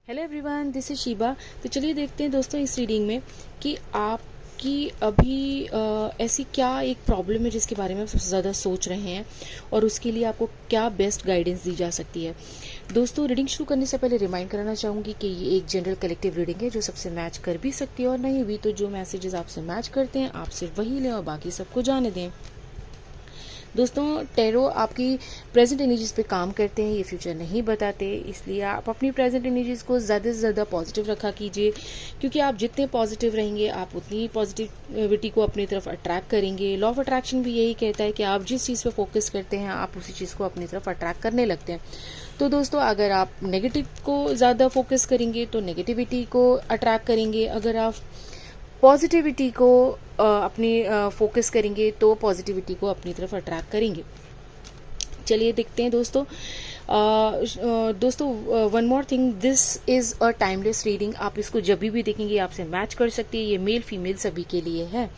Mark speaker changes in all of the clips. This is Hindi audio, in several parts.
Speaker 1: Hello everyone, this is Sheeba. तो चलिए देखते हैं दोस्तों इस रीडिंग में कि आपकी अभी ऐसी क्या एक प्रॉब्लम है जिसके बारे में आप सबसे ज़्यादा सोच रहे हैं और उसके लिए आपको क्या बेस्ट गाइडेंस दी जा सकती है। दोस्तों, रीडिंग शुरू करने से पहले रिमाइंड कराना चाहूँगी कि ये एक जनरल कलेक्टिव रीडिंग है जो सबसे मैच कर भी सकती है और नहीं भी तो जो मैसेजेस आपसे मैच करते हैं आप सिर्फ वही लें और बाकी सबको जाने दें। दोस्तों, टैरो आपकी प्रेजेंट एनर्जीज पे काम करते हैं, ये फ्यूचर नहीं बताते, इसलिए आप अपनी प्रेजेंट एनर्जीज को ज़्यादा से ज़्यादा पॉजिटिव रखा कीजिए, क्योंकि आप जितने पॉजिटिव रहेंगे आप उतनी पॉजिटिविटी को अपनी तरफ अट्रैक्ट करेंगे। लॉ ऑफ अट्रैक्शन भी यही कहता है कि आप जिस चीज़ पे फोकस करते हैं आप उसी चीज़ को अपनी तरफ अट्रैक्ट करने लगते हैं। तो दोस्तों, अगर आप नेगेटिव को ज़्यादा फोकस करेंगे तो नेगेटिविटी को अट्रैक्ट करेंगे, अगर आप पॉजिटिविटी को अपनी फोकस करेंगे तो पॉजिटिविटी को अपनी तरफ अट्रैक्ट करेंगे। चलिए देखते हैं दोस्तों। दोस्तों, one more thing, this is a timeless reading. आप इसको जब भी देखेंगे आपसे मैच कर सकती है, ये मेल फीमेल सभी के लिए है।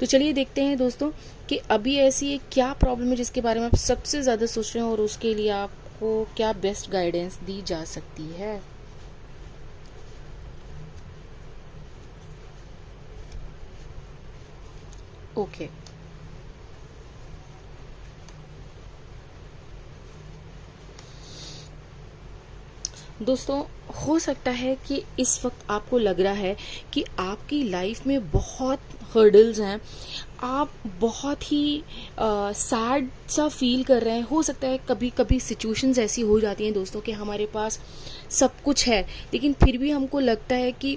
Speaker 1: तो चलिए देखते हैं दोस्तों कि अभी ऐसी एक क्या प्रॉब्लम है जिसके बारे में आप सबसे ज़्यादा सोच रहे हैं और उसके लिए आपको क्या बेस्ट गाइडेंस दी जा सकती है। ओके दोस्तों, हो सकता है कि इस वक्त आपको लग रहा है कि आपकी लाइफ में बहुत हर्डल्स हैं, आप बहुत ही सैड सा फील कर रहे हैं। हो सकता है कभी कभी सिचुएशंस ऐसी हो जाती हैं दोस्तों कि हमारे पास सब कुछ है लेकिन फिर भी हमको लगता है कि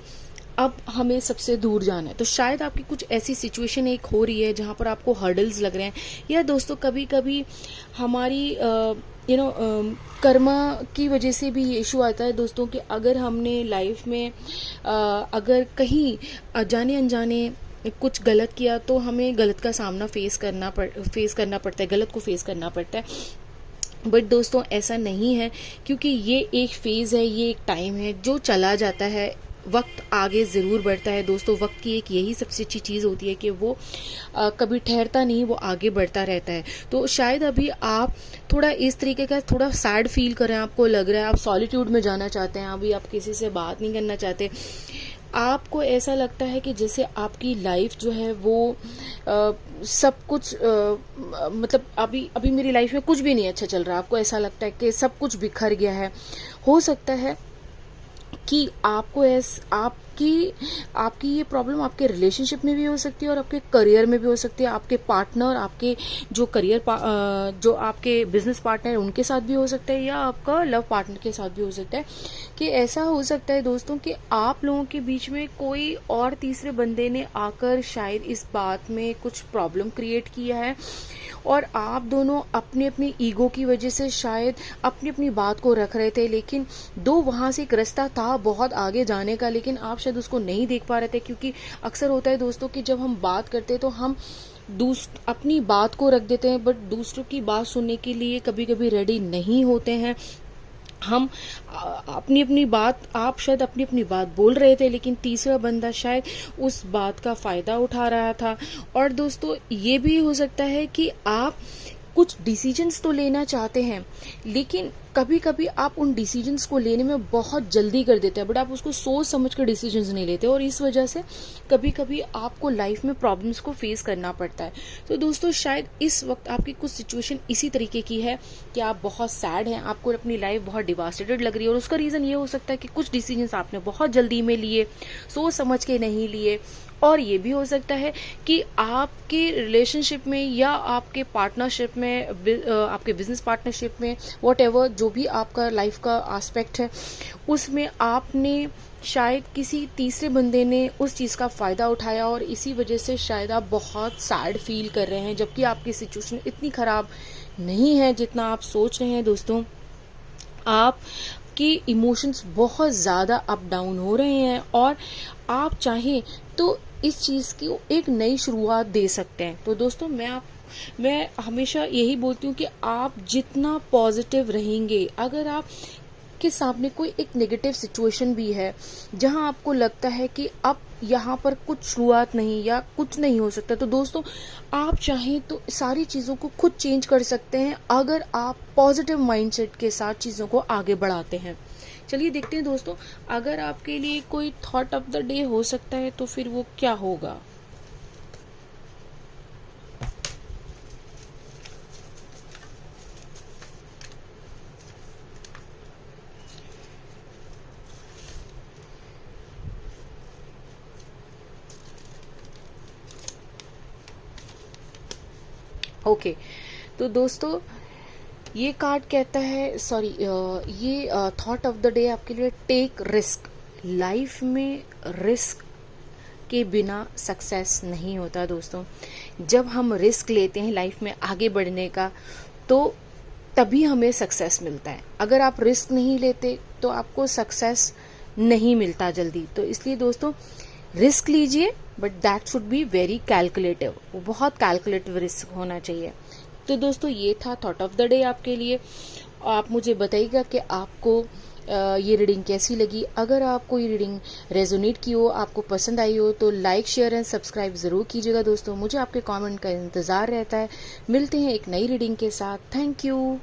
Speaker 1: अब हमें सबसे दूर जाना है। तो शायद आपकी कुछ ऐसी सिचुएशन एक हो रही है जहाँ पर आपको हर्डल्स लग रहे हैं, या दोस्तों कभी कभी हमारी कर्मा की वजह से भी ये इशू आता है दोस्तों कि अगर हमने लाइफ में अगर कहीं जाने अनजाने कुछ गलत किया तो हमें गलत का सामना फेस करना पड़ता है, गलत को फेस करना पड़ता है। बट दोस्तों, ऐसा नहीं है, क्योंकि ये एक फेज़ है, ये एक टाइम है जो चला जाता है। वक्त आगे ज़रूर बढ़ता है दोस्तों। वक्त की एक यही सबसे अच्छी चीज़ होती है कि वो कभी ठहरता नहीं, वो आगे बढ़ता रहता है। तो शायद अभी आप थोड़ा इस तरीके का थोड़ा सैड फील कर रहे हैं, आपको लग रहा है आप सॉलिट्यूड में जाना चाहते हैं, अभी आप किसी से बात नहीं करना चाहते। आपको ऐसा लगता है कि जैसे आपकी लाइफ जो है वो सब कुछ मतलब अभी अभी मेरी लाइफ में कुछ भी नहीं अच्छा चल रहा। आपको ऐसा लगता है कि सब कुछ बिखर गया है। हो सकता है कि आपकी ये प्रॉब्लम आपके रिलेशनशिप में भी हो सकती है और आपके करियर में भी हो सकती है, आपके पार्टनर, आपके जो जो आपके बिजनेस पार्टनर है उनके साथ भी हो सकता है, या आपका लव पार्टनर के साथ भी हो सकता है। कि ऐसा हो सकता है दोस्तों कि आप लोगों के बीच में कोई और तीसरे बंदे ने आकर शायद इस बात में कुछ प्रॉब्लम क्रिएट किया है और आप दोनों अपनी अपनी ईगो की वजह से शायद अपनी अपनी बात को रख रहे थे, लेकिन वहां से एक रास्ता था बहुत आगे जाने का, लेकिन आप शायद उसको नहीं देख पा रहे थे। क्योंकि अक्सर होता है दोस्तों कि जब हम बात करते हैं तो हम अपनी बात को रख देते हैं, बट दूसरों की बात सुनने के लिए कभी कभी रेडी नहीं होते हैं। हम अपनी अपनी बात आप शायद अपनी अपनी बात बोल रहे थे लेकिन तीसरा बंदा शायद उस बात का फ़ायदा उठा रहा था। और दोस्तों, ये भी हो सकता है कि आप कुछ डिसीजंस तो लेना चाहते हैं लेकिन कभी कभी आप उन डिसीजंस को लेने में बहुत जल्दी कर देते हैं, बट आप उसको सोच समझ कर डिसीजंस नहीं लेते और इस वजह से कभी कभी आपको लाइफ में प्रॉब्लम्स को फेस करना पड़ता है। तो दोस्तों, शायद इस वक्त आपकी कुछ सिचुएशन इसी तरीके की है कि आप बहुत सैड हैं, आपको अपनी लाइफ बहुत डिवास्टेटेड लग रही है और उसका रीज़न ये हो सकता है कि कुछ डिसीजंस आपने बहुत जल्दी में लिए, सोच समझ के नहीं लिए। और ये भी हो सकता है कि आपके रिलेशनशिप में या आपके पार्टनरशिप में, आपके बिजनेस पार्टनरशिप में, वॉट एवर जो भी आपका लाइफ का एस्पेक्ट है उसमें आपने शायद किसी तीसरे बंदे ने उस चीज़ का फ़ायदा उठाया और इसी वजह से शायद आप बहुत सैड फील कर रहे हैं, जबकि आपकी सिचुएशन इतनी ख़राब नहीं है जितना आप सोच रहे हैं। दोस्तों, आप कि इमोशंस बहुत ज़्यादा अप डाउन हो रहे हैं और आप चाहें तो इस चीज़ की एक नई शुरुआत दे सकते हैं। तो दोस्तों, मैं हमेशा यही बोलती हूँ कि आप जितना पॉजिटिव रहेंगे, अगर आप के सामने कोई एक नेगेटिव सिचुएशन भी है जहां आपको लगता है कि अब यहाँ पर कुछ शुरुआत नहीं या कुछ नहीं हो सकता, तो दोस्तों आप चाहें तो सारी चीज़ों को खुद चेंज कर सकते हैं अगर आप पॉजिटिव माइंडसेट के साथ चीज़ों को आगे बढ़ाते हैं। चलिए देखते हैं दोस्तों, अगर आपके लिए कोई थॉट ऑफ द डे हो सकता है तो फिर वो क्या होगा। ओके तो दोस्तों ये कार्ड कहता है, सॉरी, ये थॉट ऑफ द डे आपके लिए, टेक रिस्क। लाइफ में रिस्क के बिना सक्सेस नहीं होता दोस्तों। जब हम रिस्क लेते हैं लाइफ में आगे बढ़ने का, तो तभी हमें सक्सेस मिलता है। अगर आप रिस्क नहीं लेते तो आपको सक्सेस नहीं मिलता जल्दी। तो इसलिए दोस्तों रिस्क लीजिए, but that should be very calculative. वो बहुत कैलकुलेटिव रिस्क होना चाहिए। तो दोस्तों ये था थॉट ऑफ द डे आपके लिए। आप मुझे बताइएगा कि आपको ये रीडिंग कैसी लगी। अगर आपको ये रीडिंग रेजोनेट की हो, आपको पसंद आई हो, तो लाइक शेयर एंड सब्सक्राइब ज़रूर कीजिएगा दोस्तों। मुझे आपके कमेंट का इंतज़ार रहता है। मिलते हैं एक नई रीडिंग के साथ। Thank you.